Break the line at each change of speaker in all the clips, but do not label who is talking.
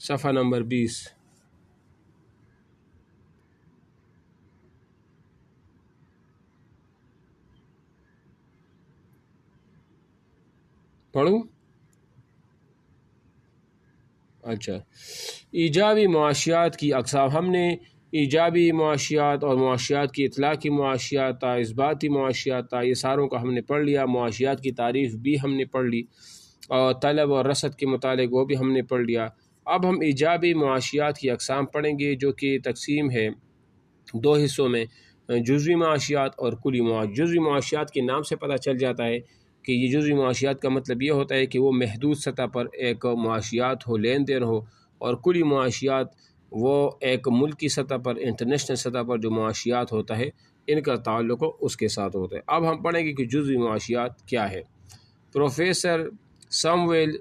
صفحہ نمبر 20۔ پڑھوں؟ اچھا، ایجابی معاشیات کی اقسام۔ ہم نے ایجابی معاشیات اور معاشیات کی اطلاقی معاشیات تھا، اثباتی معاشیات تھا، یہ ساروں کا ہم نے پڑھ لیا۔ معاشیات کی تعریف بھی ہم نے پڑھ لی، اور طلب اور رسد کے متعلق وہ بھی ہم نے پڑھ لیا۔ اب ہم ایجابی معاشیات کی اقسام پڑھیں گے، جو کہ تقسیم ہے دو حصوں میں، جزوی معاشیات اور کلی معاشیات۔ جزوی معاشیات کے نام سے پتہ چل جاتا ہے کہ یہ جزوی معاشیات کا مطلب یہ ہوتا ہے کہ وہ محدود سطح پر ایک معاشیات ہو، لین دین ہو، اور کلی معاشیات وہ ایک ملکی سطح پر، انٹرنیشنل سطح پر جو معاشیات ہوتا ہے ان کا تعلق اس کے ساتھ ہوتا ہے۔ اب ہم پڑھیں گے کہ جزوی معاشیات کیا ہے۔ پروفیسر سمویل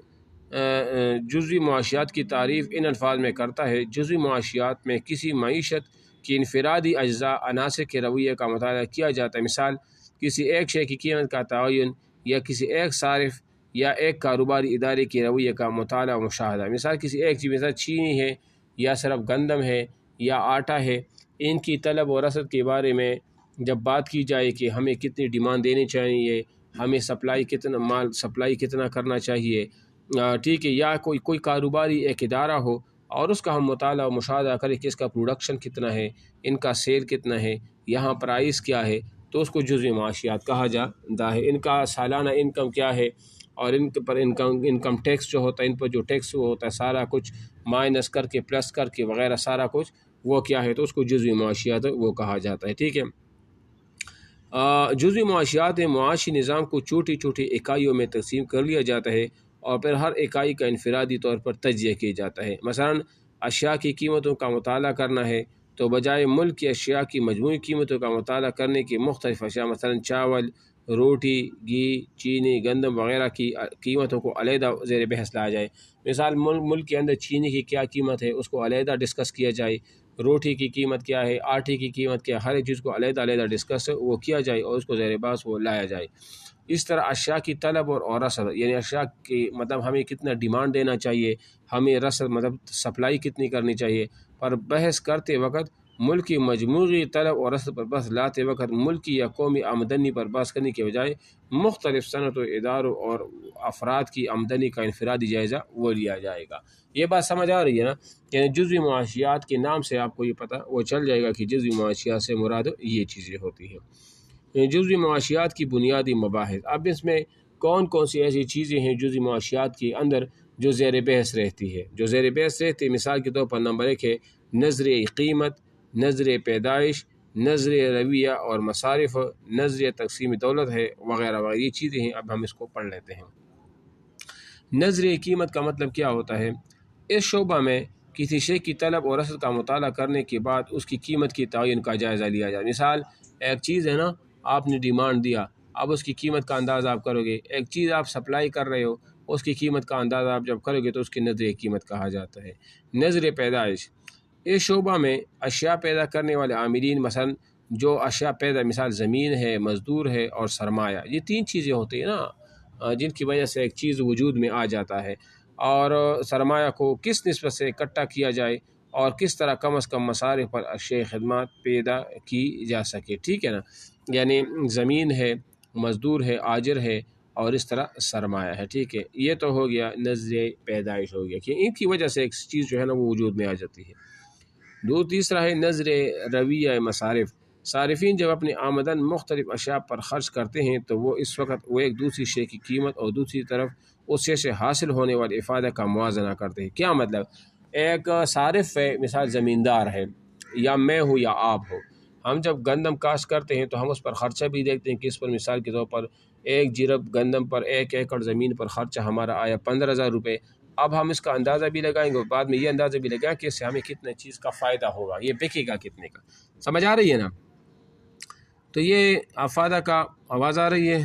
جزوی معاشیات کی تعریف ان الفاظ میں کرتا ہے: جزوی معاشیات میں کسی معیشت کی انفرادی اجزاء عناصر کے رویے کا مطالعہ کیا جاتا ہے۔ مثال، کسی ایک شے کی قیمت کا تعین، یا کسی ایک صارف یا ایک کاروباری ادارے کے رویے کا مطالعہ و مشاہدہ۔ مثال، کسی ایک چیز، مثال چینی ہے یا صرف گندم ہے یا آٹا ہے، ان کی طلب و رسد کے بارے میں جب بات کی جائے کہ ہمیں کتنی ڈیمانڈ دینی چاہیے، ہمیں سپلائی کتنا، مال سپلائی کتنا کرنا چاہیے، ٹھیک ہے، یا کوئی کاروباری ایک ادارہ ہو اور اس کا ہم مطالعہ و مشاہدہ کریں کہ اس کا پروڈکشن کتنا ہے، ان کا سیل کتنا ہے، یہاں پرائس کیا ہے، تو اس کو جزوی معاشیات کہا جاتا ہے۔ ان کا سالانہ انکم کیا ہے، اور ان پر انکم ٹیکس جو ہوتا ہے، ان پر جو ٹیکس ہوتا ہے سارا کچھ مائنس کر کے، پلس کر کے وغیرہ سارا کچھ وہ کیا ہے، تو اس کو جزوی معاشیات وہ کہا جاتا ہے، ٹھیک ہے۔ جزوی معاشیات میں معاشی نظام کو چھوٹی چھوٹی اکائیوں میں تقسیم کر لیا جاتا ہے، اور پھر ہر اکائی کا انفرادی طور پر تجزیہ کیا جاتا ہے۔ مثلا اشیاء کی قیمتوں کا مطالعہ کرنا ہے تو بجائے ملک کی اشیاء کی مجموعی قیمتوں کا مطالعہ کرنے کے مختلف اشیاء، مثلا چاول، روٹی، گھی، چینی، گندم وغیرہ کی قیمتوں کو علیحدہ زیر بحث لایا جائے۔ مثال، ملک کے اندر چینی کی کیا قیمت ہے اس کو علیحدہ ڈسکس کیا جائے، روٹی کی قیمت کیا ہے، آٹے کی قیمت کیا ہے، ہر ایک چیز کو علیحدہ علیحدہ ڈسکس وہ کیا جائے اور اس کو زیر بحث وہ لایا جائے۔ اس طرح اشیاء کی طلب اور رسد، یعنی اشیاء کی مطلب ہمیں کتنا ڈیمانڈ دینا چاہیے، ہمیں رسد مطلب سپلائی کتنی کرنی چاہیے، پر بحث کرتے وقت ملک کی مجموعی طلب اور رسد پر بحث لاتے وقت ملکی یا قومی آمدنی پر بحث کرنے کے بجائے مختلف صنعتوں، اداروں اور افراد کی آمدنی کا انفرادی جائزہ وہ لیا جائے گا۔ یہ بات سمجھ آ رہی ہے نا؟ یعنی جزوی معاشیات کے نام سے آپ کو یہ پتہ وہ چل جائے گا کہ جزوی معاشیات سے مراد یہ چیزیں ہوتی ہیں۔ جزوی معاشیات کی بنیادی مباحث۔ اب اس میں کون کون سی ایسی چیزیں ہیں جزوی معاشیات کے اندر جو زیر بحث رہتی ہے، جو زیر بحث رہتی ہے؟ مثال کے طور پر نمبر 1 ہے نظریہ قیمت، نظریہ پیدائش، نظریہ رویہ اور مصارف، نظریہ تقسیم دولت ہے، وغیرہ وغیرہ، یہ چیزیں ہیں۔ اب ہم اس کو پڑھ لیتے ہیں۔ نظریہ قیمت کا مطلب کیا ہوتا ہے؟ اس شعبہ میں کسی شے کی طلب اور رسد کا مطالعہ کرنے کے بعد اس کی قیمت کی تعین کا جائزہ لیا جائے۔ مثال، ایک چیز ہے نا، آپ نے ڈیمانڈ دیا، اب اس کی قیمت کا اندازہ آپ کرو گے۔ ایک چیز آپ سپلائی کر رہے ہو، اس کی قیمت کا اندازہ آپ جب کرو گے تو اس کی نظریہ قیمت کہا جاتا ہے۔ نظریہ پیدائش، اس شعبہ میں اشیاء پیدا کرنے والے عاملین، مثلا جو اشیاء پیدا، مثال زمین ہے، مزدور ہے اور سرمایہ، یہ 3 چیزیں ہوتی ہیں نا جن کی وجہ سے ایک چیز وجود میں آ جاتا ہے، اور سرمایہ کو کس نسبت سے اکٹھا کیا جائے اور کس طرح کم از کم مصارف پر اشیاء خدمات پیدا کی جا سکے، ٹھیک ہے نا؟ یعنی زمین ہے، مزدور ہے، آجر ہے، اور اس طرح سرمایہ ہے، ٹھیک ہے۔ یہ تو ہو گیا نظریہ پیدائش ہو گیا کہ ان کی وجہ سے ایک چیز جو ہے نا وہ وجود میں آ جاتی ہے۔ تیسرا ہے نظریہ رویہ مصارف۔ صارفین جب اپنی آمدن مختلف اشیاء پر خرچ کرتے ہیں تو وہ اس وقت وہ ایک دوسری شے کی قیمت اور دوسری طرف اس شے سے حاصل ہونے والے افادہ کا موازنہ کرتے ہیں۔ کیا مطلب؟ ایک صارف ہے، مثال زمیندار ہے، یا میں ہوں یا آپ ہو، ہم جب گندم کاشت کرتے ہیں تو ہم اس پر خرچہ بھی دیکھتے ہیں کہ اس پر مثال کے طور پر 1 جرب گندم پر 1 ایکڑ زمین پر خرچہ ہمارا آیا 15,000 روپے۔ اب ہم اس کا اندازہ بھی لگائیں گے، بعد میں یہ اندازہ بھی لگائیں کہ اس سے ہمیں کتنے چیز کا فائدہ ہوگا، یہ بکے گا کتنے کا۔ سمجھ آ رہی ہے نا؟ تو یہ افادہ کا آواز آ رہی ہے؟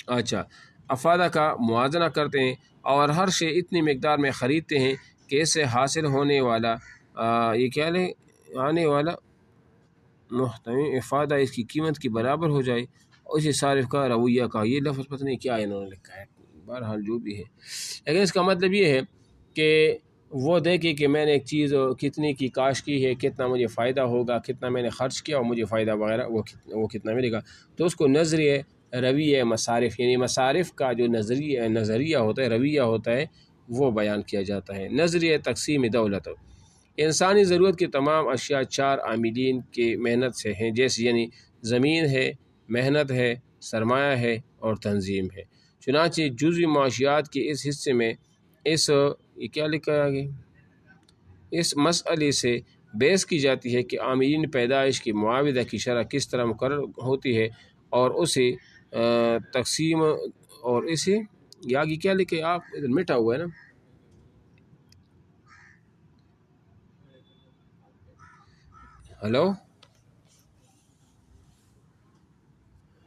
اچھا، افادہ کا موازنہ کرتے ہیں اور ہر شے اتنی مقدار میں خریدتے ہیں کہ اس سے حاصل ہونے والا یہ کیا لے آنے والا محتمی افادہ اس کی قیمت کی برابر ہو جائے۔ اسی صارف کا رویہ کا، یہ لفظ پتہ نہیں کیا انہوں نے لکھا ہے، بہرحال جو بھی ہے، لیکن اس کا مطلب یہ ہے کہ وہ دیکھے کہ میں نے ایک چیز کتنے کی کاشت کی ہے، کتنا مجھے فائدہ ہوگا، کتنا میں نے خرچ کیا اور مجھے فائدہ وغیرہ وہ کتنا ملے گا. تو اس کو نظریہ رویہ مصارف، یعنی مصارف کا جو نظریہ ہوتا ہے، رویہ ہوتا ہے، وہ بیان کیا جاتا ہے. نظریہ تقسیم دولت، انسانی ضرورت کی تمام اشیاء چار عاملین کی محنت سے ہیں، جیسے یعنی زمین ہے، محنت ہے، سرمایہ ہے اور تنظیم ہے. چنانچہ جزوی معاشیات کے اس حصے میں یہ کیا لکھا ہے آگے، اس مسئلے سے بحث کی جاتی ہے کہ عاملین پیدائش کی معاوضہ کی شرح کس طرح مقرر ہوتی ہے اور اسے تقسیم، اور اسے یہ آگے کیا لکھے، آپ ادھر مٹا ہوا ہے نا. Hello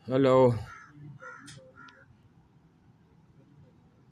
hello